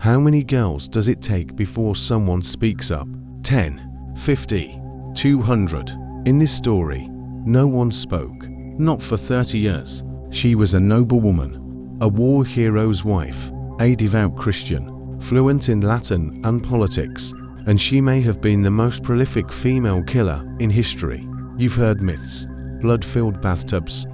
How many girls does it take before someone speaks up? 10, 50, 200. In this story, no one spoke. Not for 30 years. She was a noblewoman, a war hero's wife, a devout Christian, fluent in Latin and politics, and she may have been the most prolific female killer in history. You've heard myths, blood-filled bathtubs,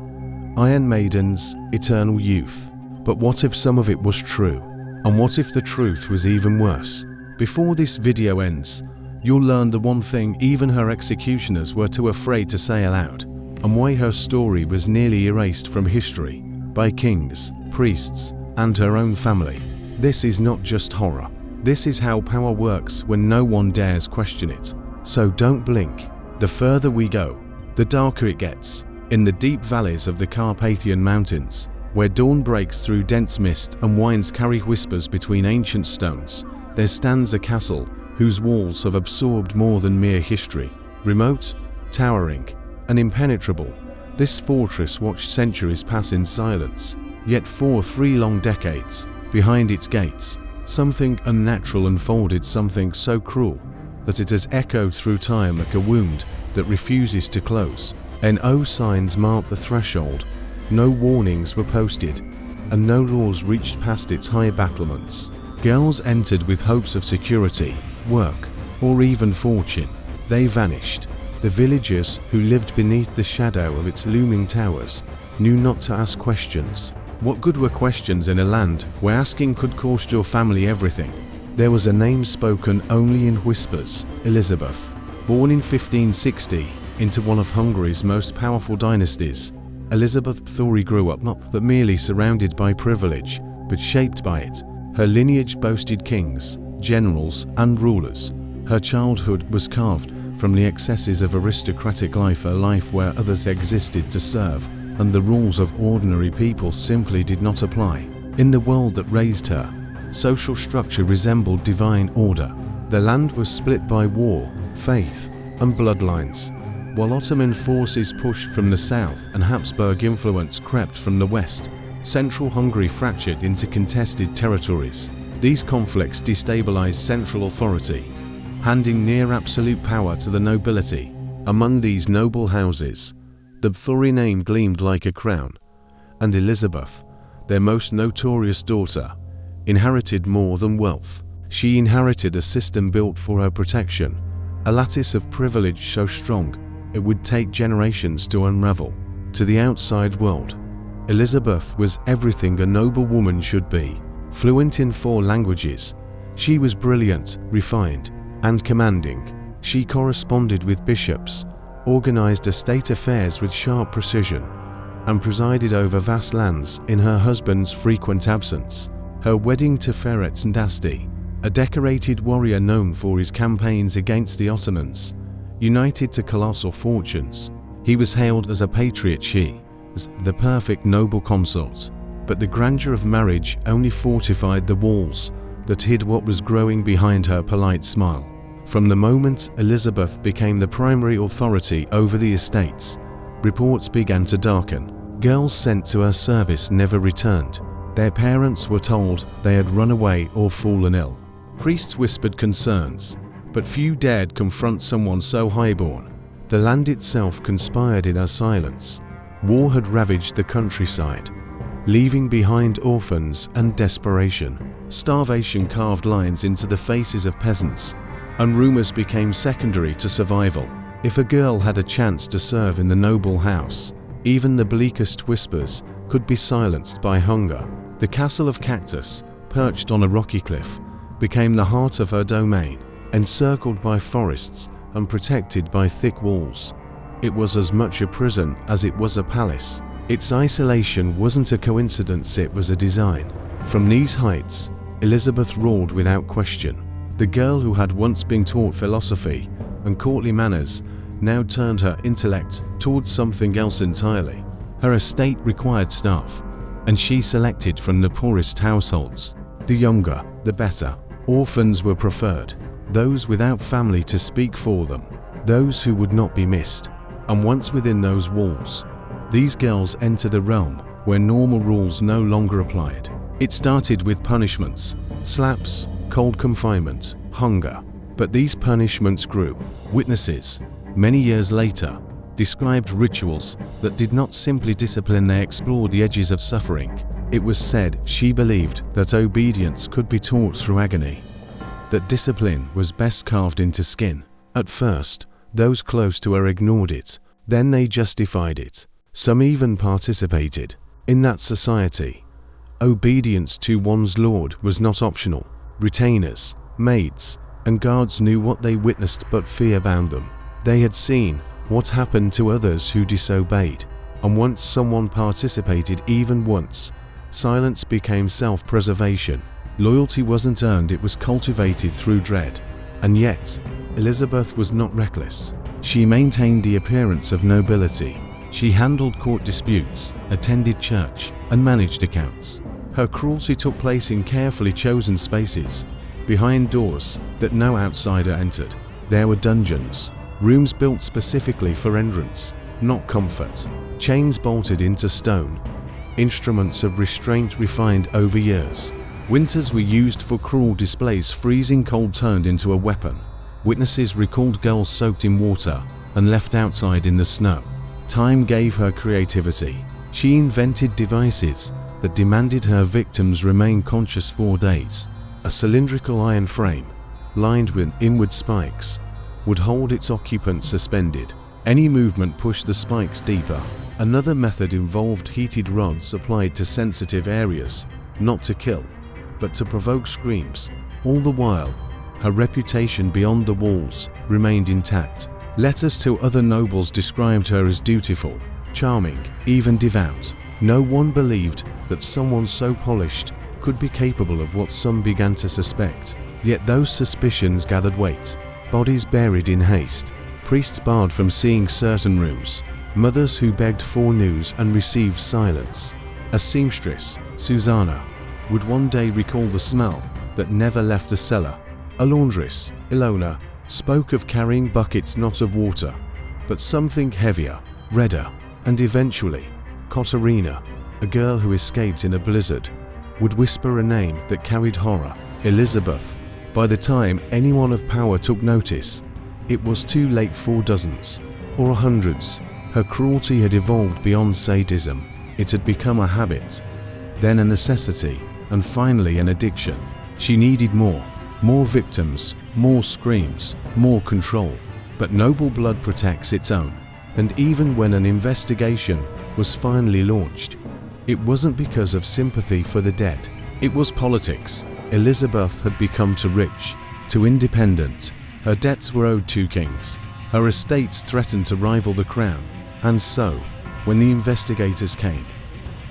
Iron Maidens, eternal youth. But what if some of it was true? And what if the truth was even worse? Before this video ends, you'll learn the one thing even her executioners were too afraid to say aloud, and why her story was nearly erased from history by kings, priests, and her own family. This is not just horror. This is how power works when no one dares question it. So don't blink. The further we go, the darker it gets. In the deep valleys of the Carpathian Mountains, where dawn breaks through dense mist and winds carry whispers between ancient stones, there stands a castle whose walls have absorbed more than mere history. Remote, towering, and impenetrable, this fortress watched centuries pass in silence. Yet for 3 long decades, behind its gates, something unnatural unfolded, something so cruel that it has echoed through time like a wound that refuses to close. And no signs marked the threshold, no warnings were posted, and no laws reached past its high battlements. Girls entered with hopes of security, work, or even fortune. They vanished. The villagers who lived beneath the shadow of its looming towers knew not to ask questions. What good were questions in a land where asking could cost your family everything? There was a name spoken only in whispers: Elizabeth. Born in 1560 into one of Hungary's most powerful dynasties, Elizabeth Báthory grew up not merely surrounded by privilege, but shaped by it. Her lineage boasted kings, generals, and rulers. Her childhood was carved from the excesses of aristocratic life, a life where others existed to serve, and the rules of ordinary people simply did not apply. In the world that raised her, social structure resembled divine order. The land was split by war, faith, and bloodlines. While Ottoman forces pushed from the south and Habsburg influence crept from the west, central Hungary fractured into contested territories. These conflicts destabilized central authority, handing near absolute power to the nobility. Among these noble houses, the Báthory name gleamed like a crown, and Elizabeth, their most notorious daughter, inherited more than wealth. She inherited a system built for her protection, a lattice of privilege so strong it would take generations to unravel. To the outside world, Elizabeth was everything a noblewoman should be. Fluent in 4 languages, she was brilliant, refined, and commanding. She corresponded with bishops, organized estate affairs with sharp precision, and presided over vast lands in her husband's frequent absence. Her wedding to Ferenc D'Asti, a decorated warrior known for his campaigns against the Ottomans, united to colossal fortunes. He was hailed as a patriot, she as the perfect noble consort. But the grandeur of marriage only fortified the walls that hid what was growing behind her polite smile. From the moment Elizabeth became the primary authority over the estates, reports began to darken. Girls sent to her service never returned. Their parents were told they had run away or fallen ill. Priests whispered concerns, but few dared confront someone so highborn. The land itself conspired in her silence. War had ravaged the countryside, leaving behind orphans and desperation. Starvation carved lines into the faces of peasants, and rumors became secondary to survival. If a girl had a chance to serve in the noble house, even the bleakest whispers could be silenced by hunger. The Castle of Cachtice, perched on a rocky cliff, became the heart of her domain. Encircled by forests and protected by thick walls, it was as much a prison as it was a palace. Its isolation wasn't a coincidence, it was a design. From these heights, Elizabeth ruled without question. The girl who had once been taught philosophy and courtly manners now turned her intellect towards something else entirely. Her estate required staff, and she selected from the poorest households. The younger, the better. Orphans were preferred, those without family to speak for them, those who would not be missed. And once within those walls, these girls entered a realm where normal rules no longer applied. It started with punishments, slaps, cold confinement, hunger. But these punishments grew. Witnesses, many years later, described rituals that did not simply discipline, they explored the edges of suffering. It was said she believed that obedience could be taught through agony, that discipline was best carved into skin. At first, those close to her ignored it, then they justified it. Some even participated. In that society, obedience to one's lord was not optional. Retainers, maids, and guards knew what they witnessed, but fear bound them. They had seen what happened to others who disobeyed, and once someone participated even once, silence became self-preservation. Loyalty wasn't earned, it was cultivated through dread. And yet, Elizabeth was not reckless. She maintained the appearance of nobility. She handled court disputes, attended church, and managed accounts. Her cruelty took place in carefully chosen spaces, behind doors that no outsider entered. There were dungeons, rooms built specifically for entrance, not comfort, chains bolted into stone, instruments of restraint refined over years. Winters were used for cruel displays, freezing cold turned into a weapon. Witnesses recalled girls soaked in water and left outside in the snow. Time gave her creativity. She invented devices that demanded her victims remain conscious 4 days. A cylindrical iron frame, lined with inward spikes, would hold its occupant suspended. Any movement pushed the spikes deeper. Another method involved heated rods applied to sensitive areas, not to kill, but to provoke screams. All the while, her reputation beyond the walls remained intact. Letters to other nobles described her as dutiful, charming, even devout. No one believed that someone so polished could be capable of what some began to suspect. Yet those suspicions gathered weight. Bodies buried in haste, priests barred from seeing certain rooms, mothers who begged for news and received silence. A seamstress, Susanna, would one day recall the smell that never left the cellar. A laundress, Ilona, spoke of carrying buckets not of water, but something heavier, redder, and eventually, Katerina, a girl who escaped in a blizzard, would whisper a name that carried horror, Elizabeth. By the time anyone of power took notice, it was too late for dozens, or hundreds. Her cruelty had evolved beyond sadism. It had become a habit, then a necessity, and finally an addiction. She needed more victims, more screams, more control. But noble blood protects its own, and even when an investigation was finally launched, it wasn't because of sympathy for the dead. It was politics. Elizabeth had become too rich, too independent. Her debts were owed 2 kings. Her estates threatened to rival the crown. And so, when the investigators came,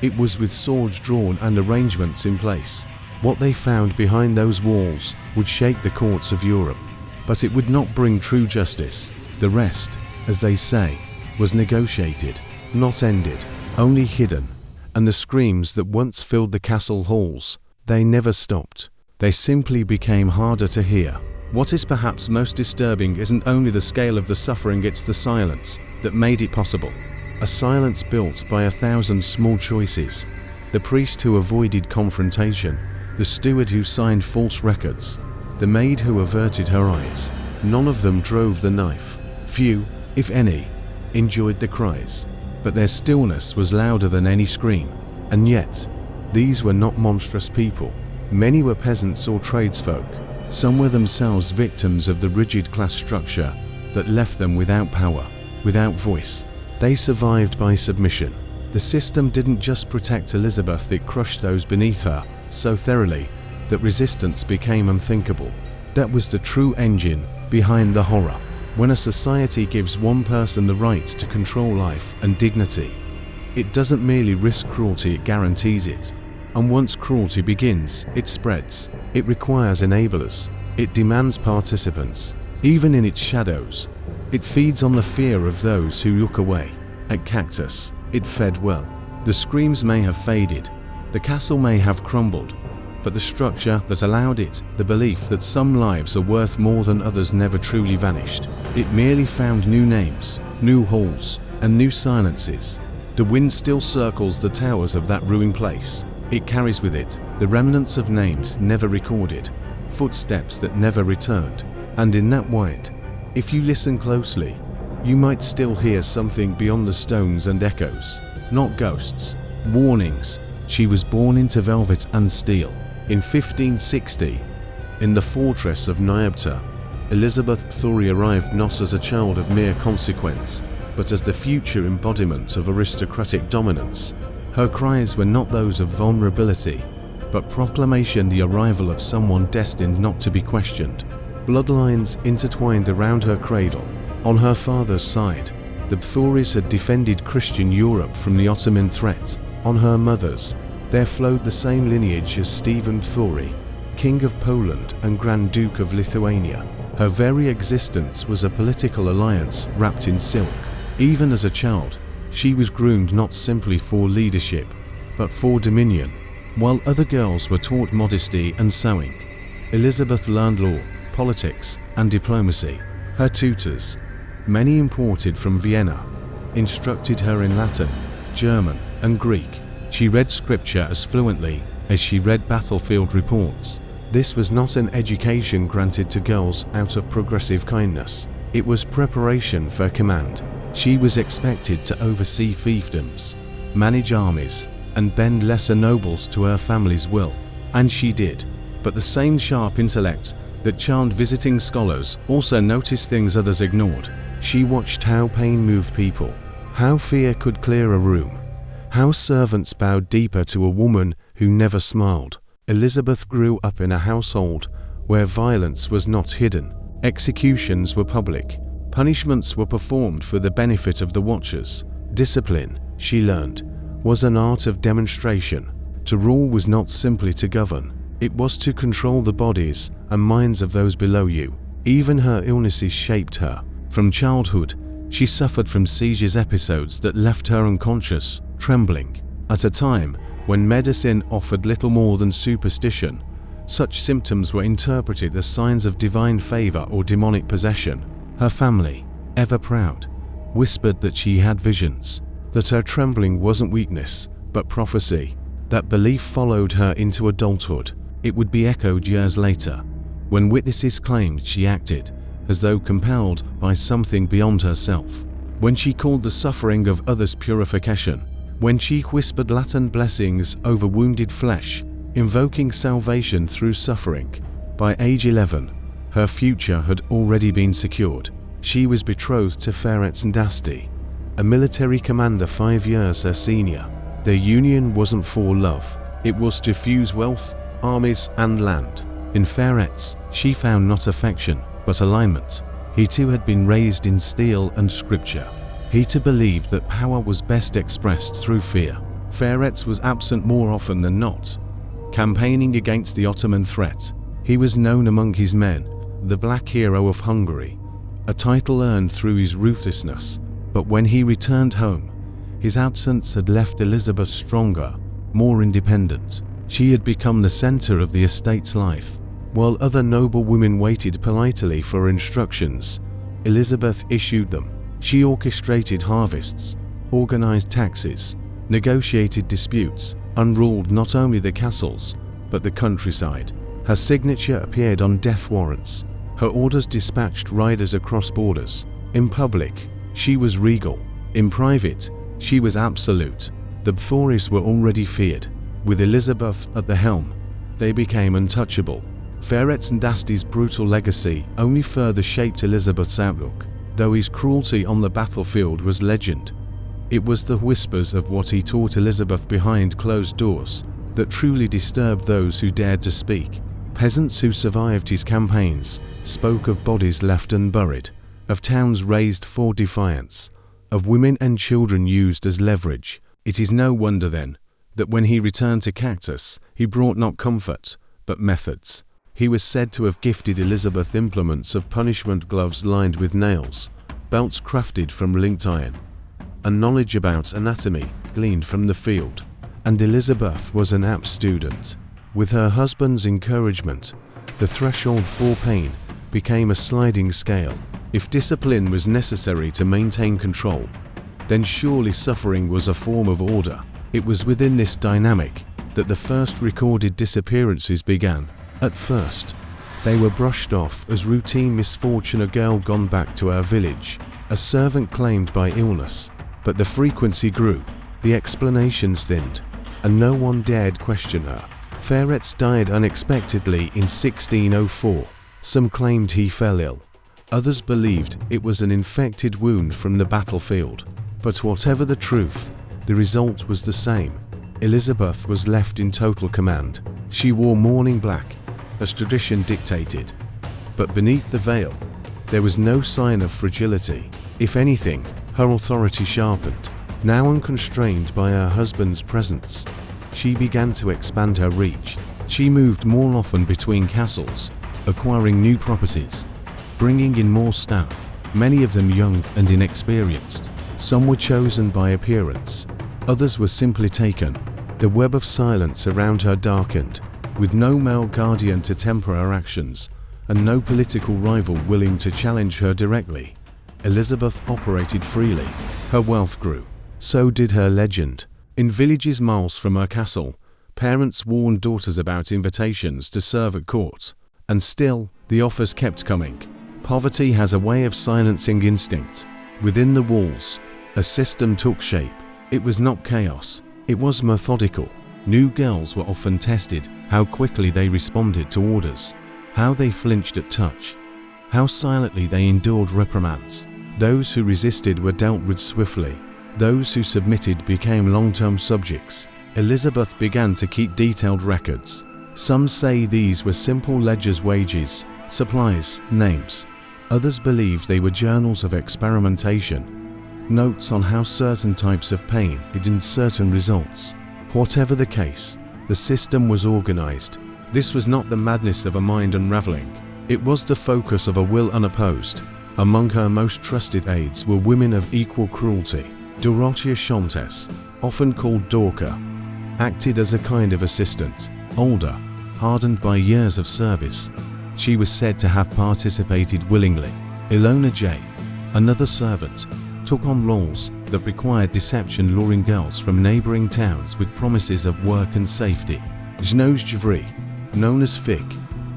it was with swords drawn and arrangements in place. What they found behind those walls would shake the courts of Europe. But it would not bring true justice. The rest, as they say, was negotiated, not ended, only hidden. And the screams that once filled the castle halls, they never stopped. They simply became harder to hear. What is perhaps most disturbing isn't only the scale of the suffering, it's the silence that made it possible. A silence built by 1,000 small choices. The priest who avoided confrontation, the steward who signed false records, the maid who averted her eyes. None of them drove the knife. Few, if any, enjoyed the cries. But their stillness was louder than any scream. And yet, these were not monstrous people. Many were peasants or tradesfolk. Some were themselves victims of the rigid class structure that left them without power, without voice. They survived by submission. The system didn't just protect Elizabeth, it crushed those beneath her so thoroughly that resistance became unthinkable. That was the true engine behind the horror. When a society gives one person the right to control life and dignity, it doesn't merely risk cruelty, it guarantees it. And once cruelty begins, it spreads. It requires enablers. It demands participants, even in its shadows. It feeds on the fear of those who look away. At Cactus, it fed well. The screams may have faded, the castle may have crumbled, but the structure that allowed it, the belief that some lives are worth more than others, never truly vanished. It merely found new names, new halls, and new silences. The wind still circles the towers of that ruined place, It carries with it the remnants of names never recorded, footsteps that never returned, and in that wind, if you listen closely, you might still hear something beyond the stones and echoes. Not ghosts, warnings. She was born into velvet and steel. In 1560, in the fortress of Nyabta, Elizabeth Báthory arrived not as a child of mere consequence, but as the future embodiment of aristocratic dominance. Her cries were not those of vulnerability, but proclamation the arrival of someone destined not to be questioned. Bloodlines intertwined around her cradle. On her father's side, the Báthorys had defended Christian Europe from the Ottoman threat. On her mother's, there flowed the same lineage as Stephen Báthory, King of Poland and Grand Duke of Lithuania. Her very existence was a political alliance wrapped in silk. Even as a child, she was groomed not simply for leadership, but for dominion. While other girls were taught modesty and sewing, Elizabeth learned law, politics, and diplomacy. Her tutors, many imported from Vienna, instructed her in Latin, German, and Greek. She read scripture as fluently as she read battlefield reports. This was not an education granted to girls out of progressive kindness. It was preparation for command. She was expected to oversee fiefdoms, manage armies, and bend lesser nobles to her family's will. And she did. But the same sharp intellect that charmed visiting scholars also noticed things others ignored. She watched how pain moved people, how fear could clear a room, how servants bowed deeper to a woman who never smiled. Elizabeth grew up in a household where violence was not hidden. Executions were public. Punishments were performed for the benefit of the watchers. Discipline, she learned, was an art of demonstration. To rule was not simply to govern. It was to control the bodies and minds of those below you. Even her illnesses shaped her. From childhood, she suffered from seizures episodes that left her unconscious, trembling. At a time when medicine offered little more than superstition, such symptoms were interpreted as signs of divine favor or demonic possession. Her family, ever proud, whispered that she had visions, that her trembling wasn't weakness, but prophecy. That belief followed her into adulthood. It would be echoed years later, when witnesses claimed she acted as though compelled by something beyond herself. When she called the suffering of others purification. When she whispered Latin blessings over wounded flesh, invoking salvation through suffering. By age 11, her future had already been secured. She was betrothed to Ferenc, a military commander 5 years her senior. Their union wasn't for love. It was to fuse wealth, armies, and land. In Ferenc, she found not affection, but alignment. He too had been raised in steel and scripture. He too believed that power was best expressed through fear. Ferenc was absent more often than not, campaigning against the Ottoman threat. He was known among his men, the Black Hero of Hungary, a title earned through his ruthlessness. But when he returned home, his absence had left Elizabeth stronger, more independent. She had become the center of the estate's life. While other noble women waited politely for instructions, Elizabeth issued them. She orchestrated harvests, organized taxes, negotiated disputes, unruled not only the castles, but the countryside. Her signature appeared on death warrants. Her orders dispatched riders across borders. In public, she was regal. In private, she was absolute. The Báthorys were already feared. With Elizabeth at the helm, they became untouchable. Ferenc brutal legacy only further shaped Elizabeth's outlook. Though his cruelty on the battlefield was legend, it was the whispers of what he taught Elizabeth behind closed doors that truly disturbed those who dared to speak. Peasants who survived his campaigns spoke of bodies left unburied, of towns razed for defiance, of women and children used as leverage. It is no wonder then that when he returned to Cachtice, he brought not comfort, but methods. He was said to have gifted Elizabeth implements of punishment, gloves lined with nails, belts crafted from linked iron, and knowledge about anatomy gleaned from the field. And Elizabeth was an apt student. With her husband's encouragement, the threshold for pain became a sliding scale. If discipline was necessary to maintain control, then surely suffering was a form of order. It was within this dynamic that the first recorded disappearances began. At first, they were brushed off as routine misfortune, a girl gone back to her village, a servant claimed by illness, but the frequency grew, the explanations thinned, and no one dared question her. Ferrets died unexpectedly in 1604. Some claimed he fell ill. Others believed it was an infected wound from the battlefield. But whatever the truth, the result was the same. Elizabeth was left in total command. She wore mourning black, as tradition dictated. But beneath the veil, there was no sign of fragility. If anything, her authority sharpened. Now unconstrained by her husband's presence, she began to expand her reach. She moved more often between castles, acquiring new properties, bringing in more staff, many of them young and inexperienced. Some were chosen by appearance, others were simply taken. The web of silence around her darkened, with no male guardian to temper her actions, and no political rival willing to challenge her directly. Elizabeth operated freely. Her wealth grew. So did her legend. In villages miles from her castle, parents warned daughters about invitations to serve at court. And still, the offers kept coming. Poverty has a way of silencing instinct. Within the walls, a system took shape. It was not chaos. It was methodical. New girls were often tested, how quickly they responded to orders, how they flinched at touch, how silently they endured reprimands. Those who resisted were dealt with swiftly. Those who submitted became long-term subjects. Elizabeth began to keep detailed records. Some say these were simple ledgers, wages, supplies, names. Others believe they were journals of experimentation, notes on how certain types of pain yielded certain results. Whatever the case, the system was organized. This was not the madness of a mind unraveling. It was the focus of a will unopposed. Among her most trusted aides were women of equal cruelty. Dorothea Countess, often called Dorka, acted as a kind of assistant. Older, hardened by years of service, she was said to have participated willingly. Ilona J., another servant, took on roles that required deception, luring girls from neighboring towns with promises of work and safety. Znozjvri, known as Fick,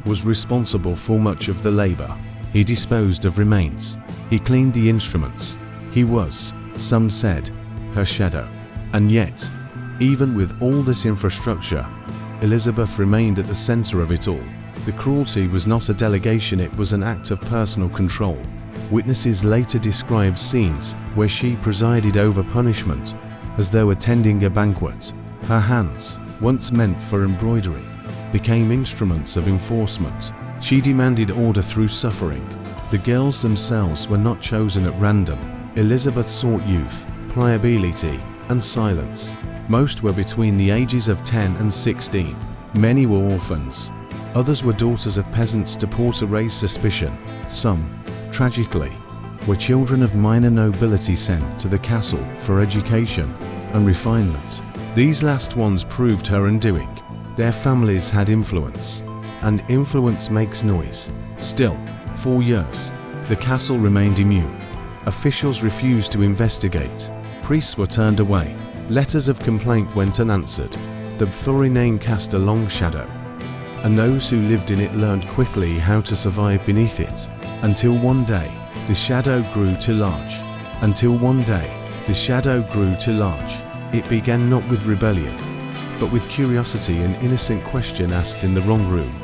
was responsible for much of the labor. He disposed of remains. He cleaned the instruments. He was, some said, her shadow. And yet, even with all this infrastructure, Elizabeth remained at the center of it all. The cruelty was not a delegation, it was an act of personal control. Witnesses later described scenes where she presided over punishment, as though attending a banquet. Her hands, once meant for embroidery, became instruments of enforcement. She demanded order through suffering. The girls themselves were not chosen at random. Elizabeth sought youth, pliability, and silence. Most were between the ages of 10 and 16. Many were orphans. Others were daughters of peasants to raise suspicion. Some, tragically, were children of minor nobility sent to the castle for education and refinement. These last ones proved her undoing. Their families had influence, and influence makes noise. Still, for years, the castle remained immune. Officials refused to investigate. Priests were turned away. Letters of complaint went unanswered. The Báthory name cast a long shadow, and those who lived in it learned quickly how to survive beneath it. Until one day, the shadow grew too large. Until one day, the shadow grew too large. It began not with rebellion, but with curiosity, an innocent question asked in the wrong room.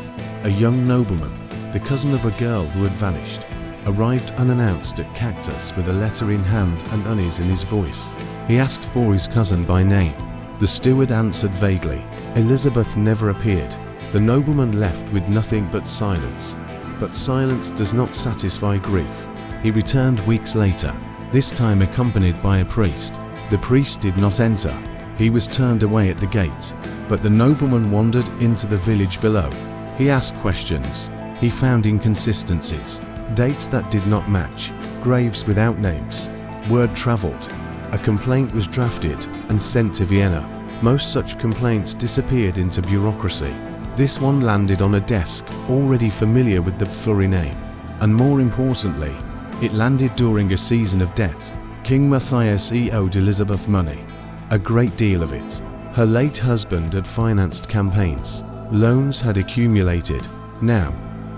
A young nobleman, the cousin of a girl who had vanished, arrived unannounced at Cachtice with a letter in hand and unease in his voice. He asked for his cousin by name. The steward answered vaguely. Elizabeth never appeared. The nobleman left with nothing but silence. But silence does not satisfy grief. He returned weeks later, this time accompanied by a priest. The priest did not enter. He was turned away at the gate, but the nobleman wandered into the village below. He asked questions. He found inconsistencies, dates that did not match, graves without names. Word traveled. A complaint was drafted and sent to Vienna. Most such complaints disappeared into bureaucracy. This one landed on a desk already familiar with the Báthory name. And more importantly, it landed during a season of debt. King Matthias owed Elizabeth money. A great deal of it. Her late husband had financed campaigns. Loans had accumulated. Now,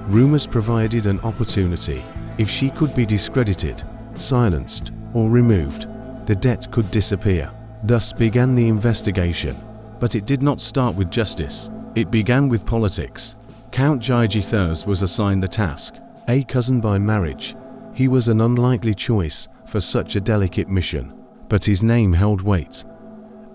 rumors provided an opportunity. If she could be discredited, silenced, or removed, the debt could disappear. Thus began the investigation. But it did not start with justice. It began with politics. Count Cachtice was assigned the task. A cousin by marriage, he was an unlikely choice for such a delicate mission. But his name held weight,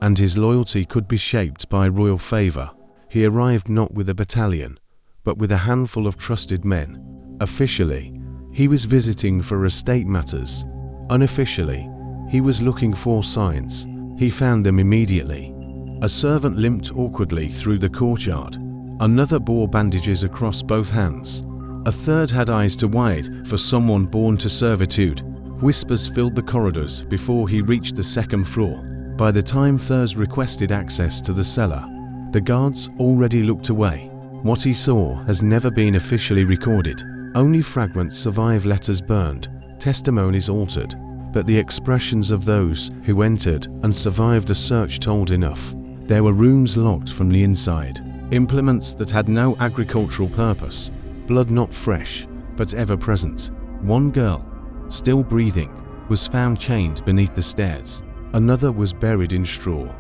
and his loyalty could be shaped by royal favor. He arrived not with a battalion, but with a handful of trusted men. Officially, he was visiting for estate matters. Unofficially, he was looking for signs. He found them immediately. A servant limped awkwardly through the courtyard. Another bore bandages across both hands. A third had eyes too wide for someone born to servitude. Whispers filled the corridors before he reached the second floor. By the time Thurs requested access to the cellar, the guards already looked away. What he saw has never been officially recorded. Only fragments survive, letters burned, testimonies altered. But the expressions of those who entered and survived the search told enough. There were rooms locked from the inside. Implements that had no agricultural purpose. Blood not fresh, but ever present. One girl, still breathing, was found chained beneath the stairs. Another was buried in straw.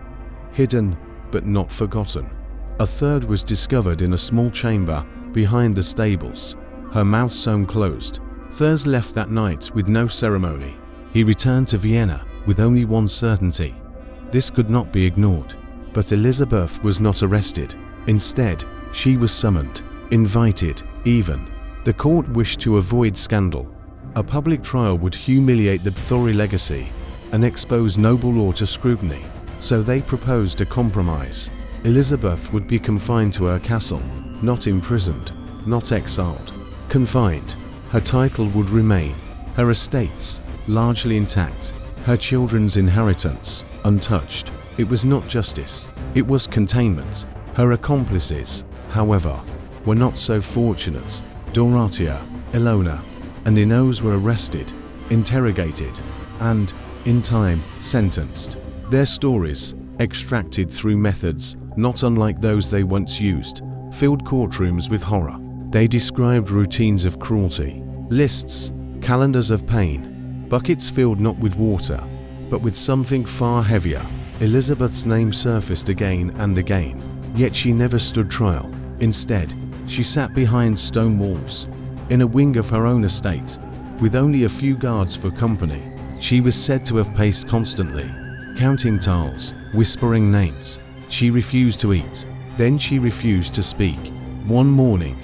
Hidden, but not forgotten. A third was discovered in a small chamber behind the stables, her mouth sewn closed. Thurs left that night with no ceremony. He returned to Vienna with only one certainty. This could not be ignored. But Elizabeth was not arrested. Instead, she was summoned, invited, even. The court wished to avoid scandal. A public trial would humiliate the Báthory legacy and expose noble law to scrutiny. So they proposed a compromise. Elizabeth would be confined to her castle, not imprisoned, not exiled. Confined. Her title would remain, her estates, largely intact, her children's inheritance, untouched. It was not justice, it was containment. Her accomplices, however, were not so fortunate. Dorothea, Ilona, and Ines were arrested, interrogated, and, in time, sentenced. Their stories, extracted through methods not unlike those they once used, filled courtrooms with horror. They described routines of cruelty, lists, calendars of pain, buckets filled not with water, but with something far heavier. Elizabeth's name surfaced again and again, yet she never stood trial. Instead, she sat behind stone walls, in a wing of her own estate, with only a few guards for company. She was said to have paced constantly, counting tiles, whispering names. She refused to eat, then she refused to speak. One morning,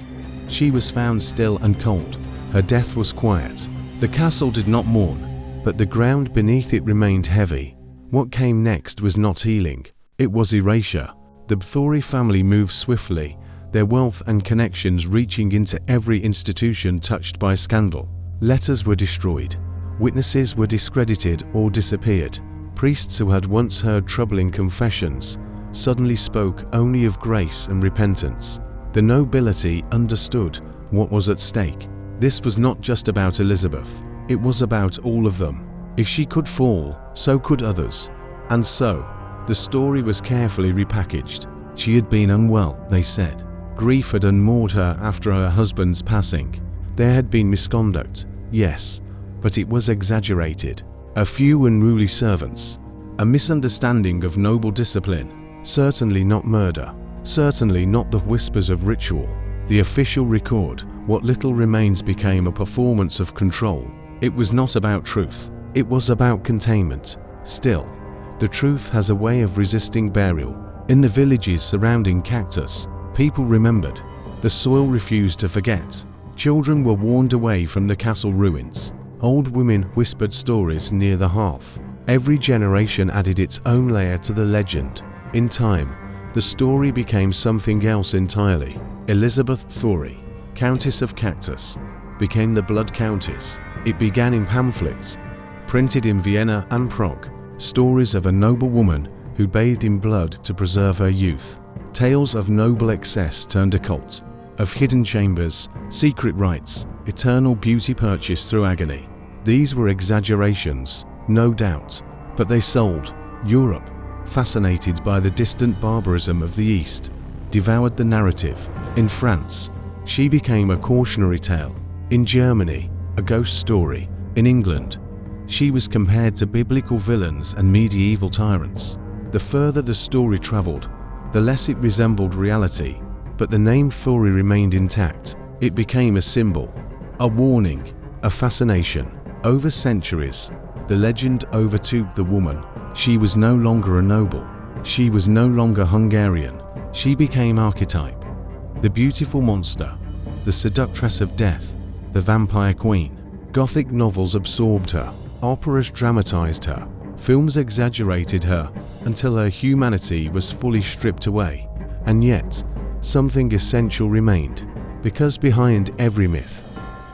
she was found still and cold. Her death was quiet. The castle did not mourn, but the ground beneath it remained heavy. What came next was not healing, it was erasure. The Báthory family moved swiftly, their wealth and connections reaching into every institution touched by scandal. Letters were destroyed, witnesses were discredited or disappeared. Priests who had once heard troubling confessions suddenly spoke only of grace and repentance. The nobility understood what was at stake. This was not just about Elizabeth, it was about all of them. If she could fall, so could others. And so, the story was carefully repackaged. She had been unwell, they said. Grief had unmoored her after her husband's passing. There had been misconduct, yes, but it was exaggerated. A few unruly servants, a misunderstanding of noble discipline, certainly not murder, certainly not the whispers of ritual. The official record, what little remains, became a performance of control. It was not about truth, it was about containment. Still, the truth has a way of resisting burial. In the villages surrounding Cachtice, people remembered. The soil refused to forget. Children were warned away from the castle ruins. Old women whispered stories near the hearth. Every generation added its own layer to the legend. In time, the story became something else entirely. Elizabeth Báthory, Countess of Cachtice, became the Blood Countess. It began in pamphlets, printed in Vienna and Prague. Stories of a noble woman who bathed in blood to preserve her youth. Tales of noble excess turned occult, of hidden chambers, secret rites, eternal beauty purchased through agony. These were exaggerations, no doubt, but they sold. Europe, fascinated by the distant barbarism of the East, devoured the narrative. In France, she became a cautionary tale. In Germany, a ghost story. In England, she was compared to biblical villains and medieval tyrants. The further the story traveled, the less it resembled reality, but the name Báthory remained intact. It became a symbol, a warning, a fascination. Over centuries, the legend overtook the woman. She was no longer a noble. She was no longer Hungarian. She became archetype. The beautiful monster, the seductress of death, the vampire queen. Gothic novels absorbed her. Operas dramatized her. Films exaggerated her until her humanity was fully stripped away. And yet, something essential remained. Because behind every myth,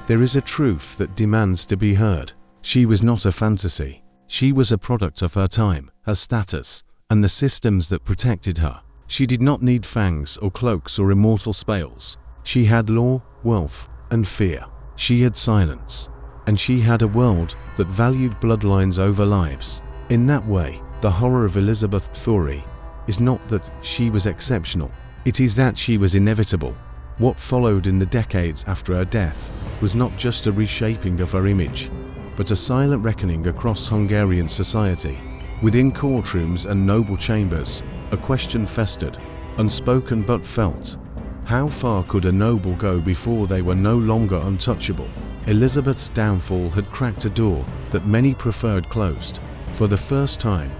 there is a truth that demands to be heard. She was not a fantasy. She was a product of her time, her status, and the systems that protected her. She did not need fangs or cloaks or immortal spells. She had law, wealth, and fear. She had silence. And she had a world that valued bloodlines over lives. In that way, the horror of Elizabeth Báthory is not that she was exceptional. It is that she was inevitable. What followed in the decades after her death was not just a reshaping of her image, but a silent reckoning across Hungarian society. Within courtrooms and noble chambers, a question festered, unspoken but felt. How far could a noble go before they were no longer untouchable? Elizabeth's downfall had cracked a door that many preferred closed. For the first time,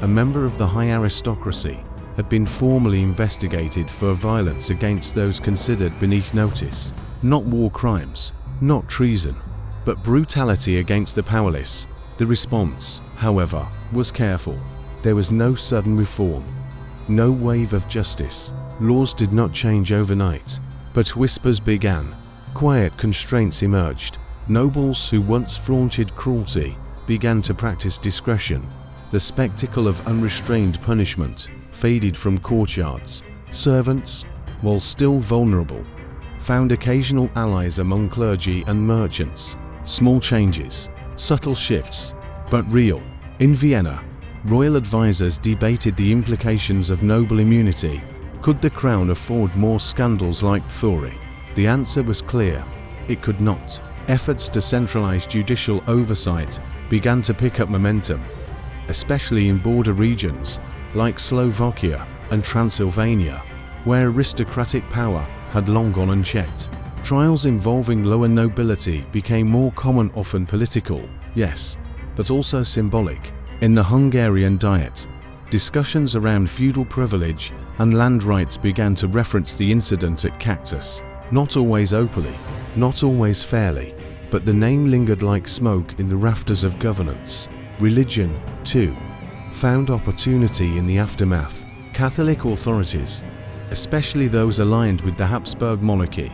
a member of the high aristocracy had been formally investigated for violence against those considered beneath notice. Not war crimes, not treason, but brutality against the powerless. The response, however, was careful. There was no sudden reform, no wave of justice. Laws did not change overnight, but whispers began. Quiet constraints emerged. Nobles who once flaunted cruelty began to practice discretion. The spectacle of unrestrained punishment faded from courtyards. Servants, while still vulnerable, found occasional allies among clergy and merchants. Small changes, subtle shifts, but real. In Vienna, royal advisors debated the implications of noble immunity. Could the crown afford more scandals like Báthory? The answer was clear. It could not. Efforts to centralize judicial oversight began to pick up momentum, especially in border regions like Slovakia and Transylvania, where aristocratic power had long gone unchecked. Trials involving lower nobility became more common, often political, yes, but also symbolic. In the Hungarian Diet, discussions around feudal privilege and land rights began to reference the incident at Cachtice. Not always openly, not always fairly, but the name lingered like smoke in the rafters of governance. Religion, too, found opportunity in the aftermath. Catholic authorities, especially those aligned with the Habsburg monarchy,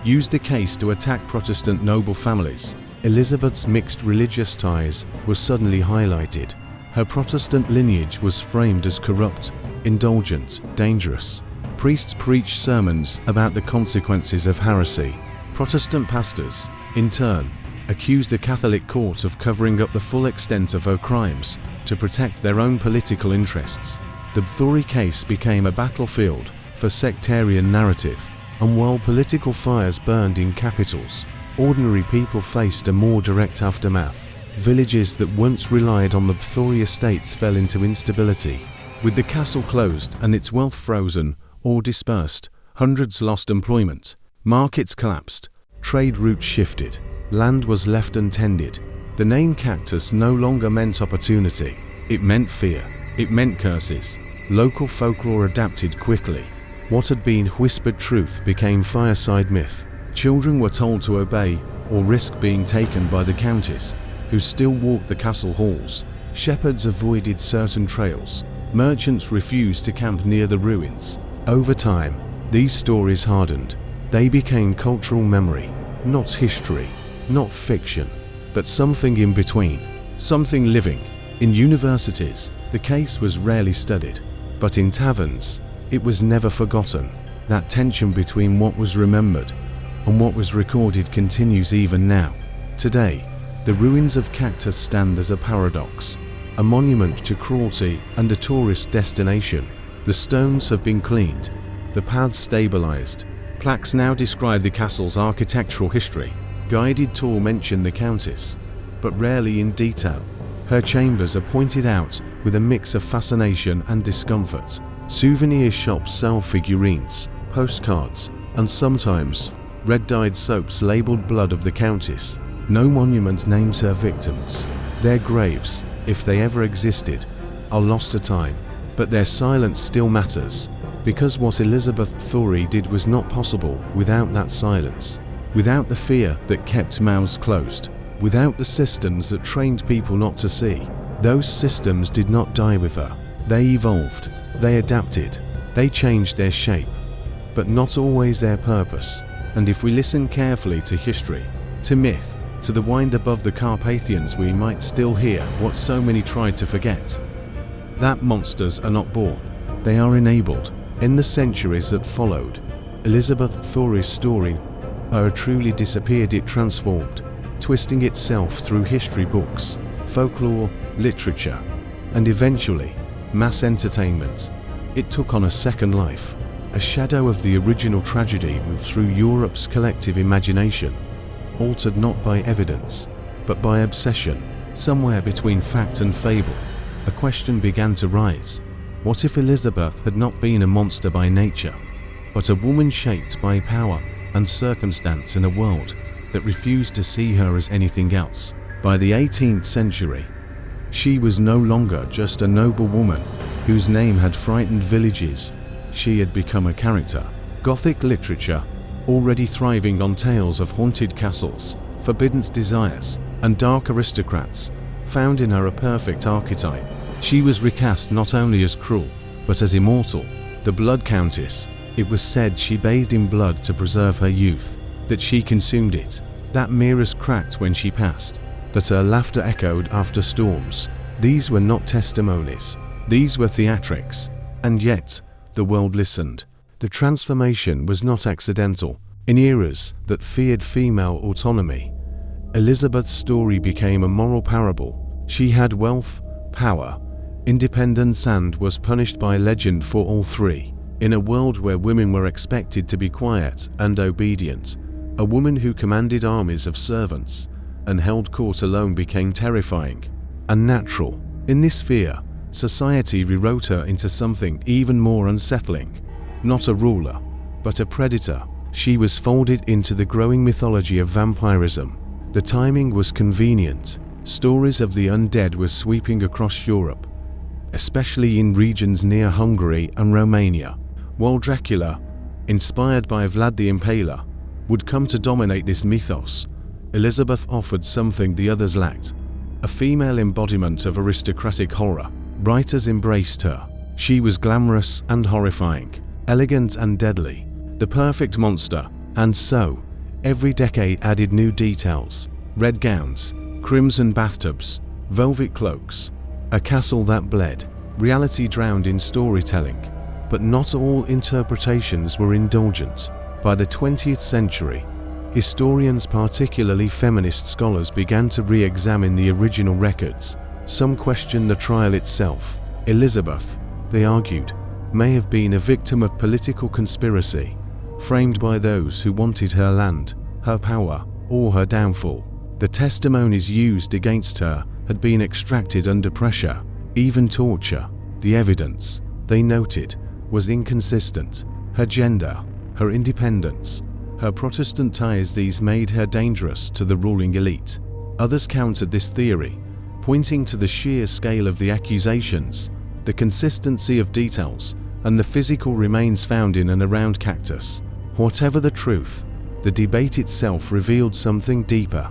used the case to attack Protestant noble families. Elizabeth's mixed religious ties were suddenly highlighted. Her Protestant lineage was framed as corrupt, indulgent, dangerous. Priests preached sermons about the consequences of heresy. Protestant pastors, in turn, accused the Catholic court of covering up the full extent of her crimes to protect their own political interests. The Báthory case became a battlefield for sectarian narrative, and while political fires burned in capitals, ordinary people faced a more direct aftermath. Villages that once relied on the Báthory estates fell into instability. With the castle closed and its wealth frozen or dispersed, hundreds lost employment, markets collapsed, trade routes shifted, land was left untended. The name Cachtice no longer meant opportunity, it meant fear, it meant curses. Local folklore adapted quickly. What had been whispered truth became fireside myth. Children were told to obey or risk being taken by the countess, who still walked the castle halls. Shepherds avoided certain trails. Merchants refused to camp near the ruins. Over time, these stories hardened. They became cultural memory, not history, not fiction, but something in between, something living. In universities, the case was rarely studied, but in taverns, it was never forgotten. That tension between what was remembered and what was recorded continues even now. Today, the ruins of Cachtice stand as a paradox. a monument to cruelty and a tourist destination. The stones have been cleaned, the paths stabilized. Plaques now describe the castle's architectural history. Guided tours mention the Countess, but rarely in detail. Her chambers are pointed out with a mix of fascination and discomfort. Souvenir shops sell figurines, postcards, and sometimes red-dyed soaps labeled Blood of the Countess. No monument names her victims. Their graves, if they ever existed, are lost to time, but their silence still matters, because what Elizabeth Báthory did was not possible without that silence, without the fear that kept mouths closed, without the systems that trained people not to see. Those systems did not die with her. They evolved, they adapted, they changed their shape, but not always their purpose. And if we listen carefully to history, to myth, to the wind above the Carpathians, we might still hear what so many tried to forget. That monsters are not born, they are enabled. In the centuries that followed, Elizabeth Báthory's story truly disappeared. It transformed, twisting itself through history books, folklore, literature, and eventually, mass entertainment. It took on a second life. A shadow of the original tragedy moved through Europe's collective imagination, altered not by evidence, but by obsession. Somewhere between fact and fable, a question began to rise. What if Elizabeth had not been a monster by nature, but a woman shaped by power and circumstance in a world that refused to see her as anything else? By the 18th century, she was no longer just a noblewoman whose name had frightened villages. She had become a character. Gothic literature, already thriving on tales of haunted castles, forbidden desires, and dark aristocrats, found in her a perfect archetype. She was recast not only as cruel, but as immortal. The Blood Countess. It was said she bathed in blood to preserve her youth, that she consumed it, that mirrors cracked when she passed, that her laughter echoed after storms. These were not testimonies, these were theatrics. And yet, the world listened. The transformation was not accidental. In eras that feared female autonomy, Elizabeth's story became a moral parable. She had wealth, power, independence, and was punished by legend for all three. In a world where women were expected to be quiet and obedient, a woman who commanded armies of servants and held court alone became terrifying, unnatural. In this fear, society rewrote her into something even more unsettling. Not a ruler, but a predator. She was folded into the growing mythology of vampirism. The timing was convenient. Stories of the undead were sweeping across Europe, especially in regions near Hungary and Romania. While Dracula, inspired by Vlad the Impaler, would come to dominate this mythos, Elizabeth offered something the others lacked: a female embodiment of aristocratic horror. Writers embraced her. She was glamorous and horrifying, elegant and deadly, the perfect monster. And so, every decade added new details: red gowns, crimson bathtubs, velvet cloaks, a castle that bled. Reality drowned in storytelling. But not all interpretations were indulgent. By the 20th century, historians, particularly feminist scholars, began to re-examine the original records. Some questioned the trial itself. Elizabeth, they argued, may have been a victim of political conspiracy, framed by those who wanted her land, her power, or her downfall. The testimonies used against her had been extracted under pressure, even torture. The evidence, they noted, was inconsistent. Her gender, her independence, her Protestant ties, these made her dangerous to the ruling elite. Others countered this theory, pointing to the sheer scale of the accusations, the consistency of details, and the physical remains found in and around Cactus. Whatever the truth, the debate itself revealed something deeper: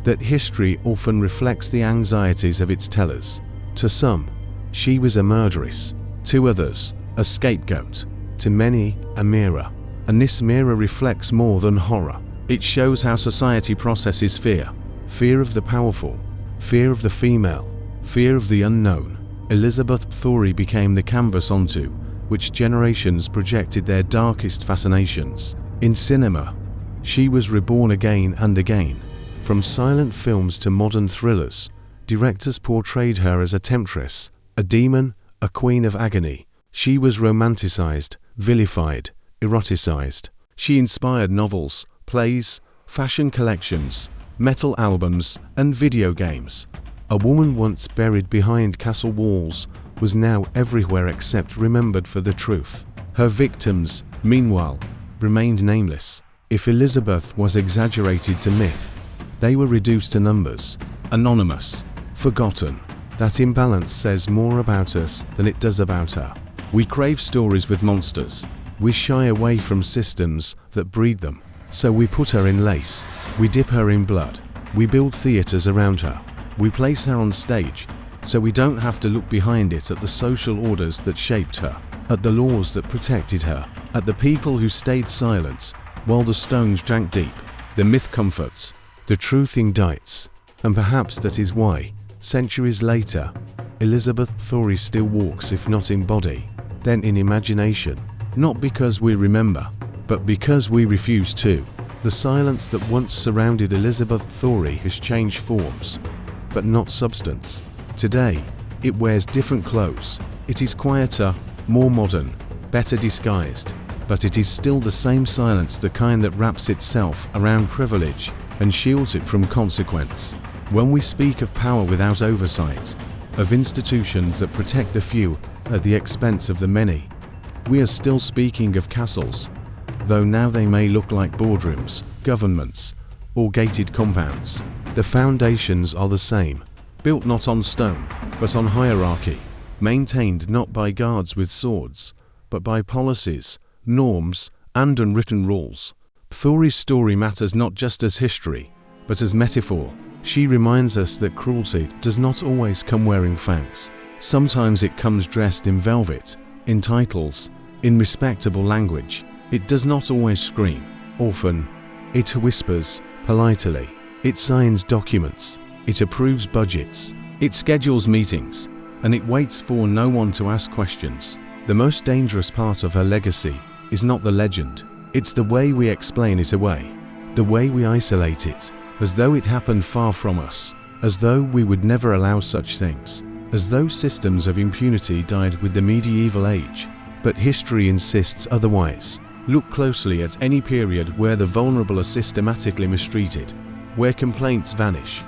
that history often reflects the anxieties of its tellers. To some, she was a murderess. To others, a scapegoat. To many, a mirror. And this mirror reflects more than horror. It shows how society processes fear. Fear of the powerful, fear of the female, fear of the unknown. Elizabeth Báthory became the canvas onto which generations projected their darkest fascinations. In cinema, she was reborn again and again. From silent films to modern thrillers, Directors portrayed her as a temptress, a demon, a queen of agony. She was romanticized, vilified, eroticized. She inspired novels, plays, fashion collections, metal albums, and video games. A woman once buried behind castle walls was now everywhere except remembered for the truth. Her victims, meanwhile, remained nameless. If Elizabeth was exaggerated to myth, they were reduced to numbers, anonymous, forgotten. That imbalance says more about us than it does about her. We crave stories with monsters. We shy away from systems that breed them. So we put her in lace. We dip her in blood. We build theatres around her. We place her on stage, so we don't have to look behind it at the social orders that shaped her, at the laws that protected her, at the people who stayed silent while the stones drank deep. The myth comforts, the truth indicts, and perhaps that is why, centuries later, Elizabeth Báthory still walks, if not in body, then in imagination. Not because we remember, but because we refuse to. The silence that once surrounded Elizabeth Báthory has changed forms, but not substance. Today, it wears different clothes. It is quieter, more modern, better disguised, but it is still the same silence, the kind that wraps itself around privilege and shields it from consequence. When we speak of power without oversight, of institutions that protect the few at the expense of the many, we are still speaking of castles, though now they may look like boardrooms, governments, or gated compounds. The foundations are the same, built not on stone, but on hierarchy, maintained not by guards with swords, but by policies, norms, and unwritten rules. Báthory's story matters not just as history, but as metaphor. She reminds us that cruelty does not always come wearing fangs. Sometimes it comes dressed in velvet, in titles, in respectable language. It does not always scream. Often, it whispers politely. It signs documents. It approves budgets. It schedules meetings. And it waits for no one to ask questions. The most dangerous part of her legacy is not the legend. It's the way we explain it away. The way we isolate it, as though it happened far from us. As though we would never allow such things. As though systems of impunity died with the medieval age. But history insists otherwise. Look closely at any period where the vulnerable are systematically mistreated, where complaints vanish,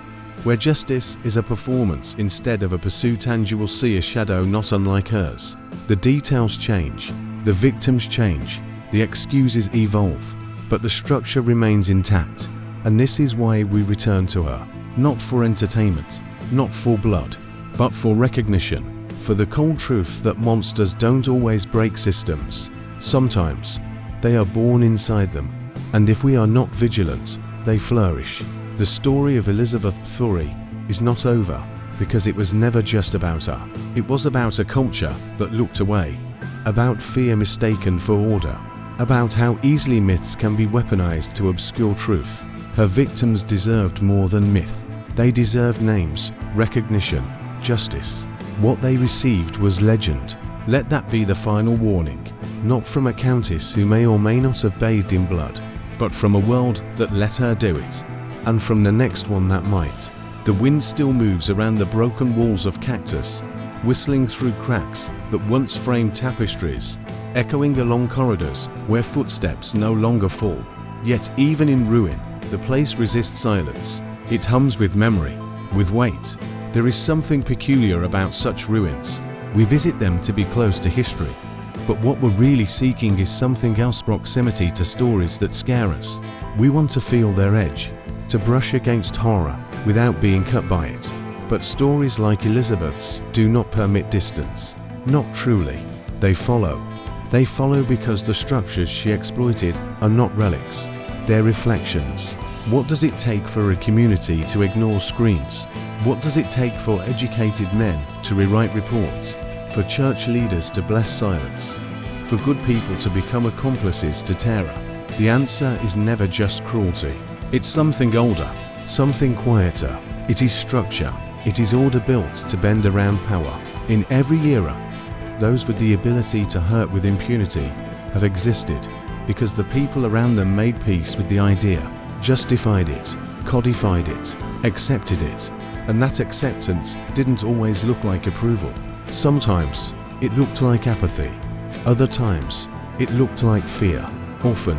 where justice is a performance instead of a pursuit, and you will see a shadow not unlike hers. The details change, the victims change, the excuses evolve, but the structure remains intact. And this is why we return to her, not for entertainment, not for blood, but for recognition, for the cold truth that monsters don't always break systems. Sometimes, they are born inside them, and if we are not vigilant, they flourish. The story of Elizabeth Báthory is not over because it was never just about her. It was about a culture that looked away, about fear mistaken for order, about how easily myths can be weaponized to obscure truth. Her victims deserved more than myth. They deserved names, recognition, justice. What they received was legend. Let that be the final warning. Not from a countess who may or may not have bathed in blood, but from a world that let her do it, and from the next one that might. The wind still moves around the broken walls of Cactus, whistling through cracks that once framed tapestries, echoing along corridors where footsteps no longer fall. Yet even in ruin, the place resists silence. It hums with memory, with weight. There is something peculiar about such ruins. We visit them to be close to history. But what we're really seeking is something else: proximity to stories that scare us. We want to feel their edge, to brush against horror without being cut by it. But stories like Elizabeth's do not permit distance. Not truly. They follow. They follow because the structures she exploited are not relics. They're reflections. What does it take for a community to ignore screams? What does it take for educated men to rewrite reports? For church leaders to bless silence? For good people to become accomplices to terror? The answer is never just cruelty. It's something older, something quieter. It is structure. It is order built to bend around power. In every era, those with the ability to hurt with impunity have existed because the people around them made peace with the idea, justified it, codified it, accepted it. And that acceptance didn't always look like approval. Sometimes it looked like apathy. Other times it looked like fear. Often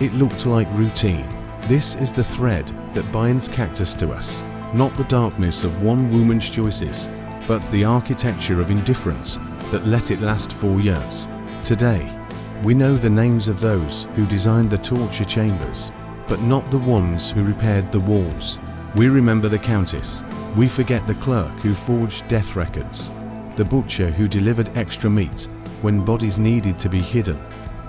it looked like routine. This is the thread that binds Cactus to us. Not the darkness of one woman's choices, but the architecture of indifference that let it last 4 years. Today, we know the names of those who designed the torture chambers, but not the ones who repaired the walls. We remember the Countess. We forget the clerk who forged death records, the butcher who delivered extra meat when bodies needed to be hidden,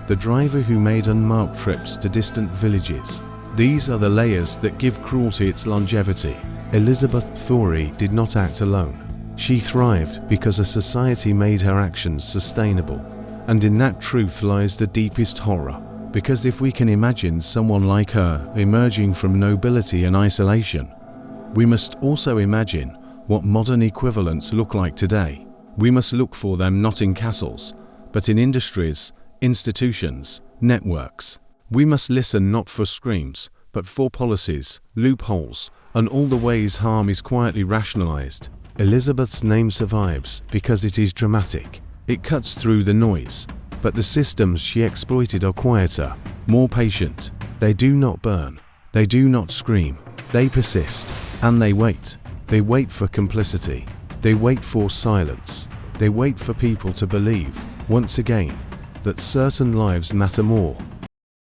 the driver who made unmarked trips to distant villages. These are the layers that give cruelty its longevity. Elizabeth Báthory did not act alone. She thrived because a society made her actions sustainable. And in that truth lies the deepest horror. Because if we can imagine someone like her emerging from nobility and isolation, we must also imagine what modern equivalents look like today. We must look for them not in castles, but in industries, institutions, networks. We must listen not for screams, but for policies, loopholes, and all the ways harm is quietly rationalized. Elizabeth's name survives because it is dramatic. It cuts through the noise, but the systems she exploited are quieter, more patient. They do not burn. They do not scream. They persist. And they wait. They wait for complicity. They wait for silence. They wait for people to believe, once again, that certain lives matter more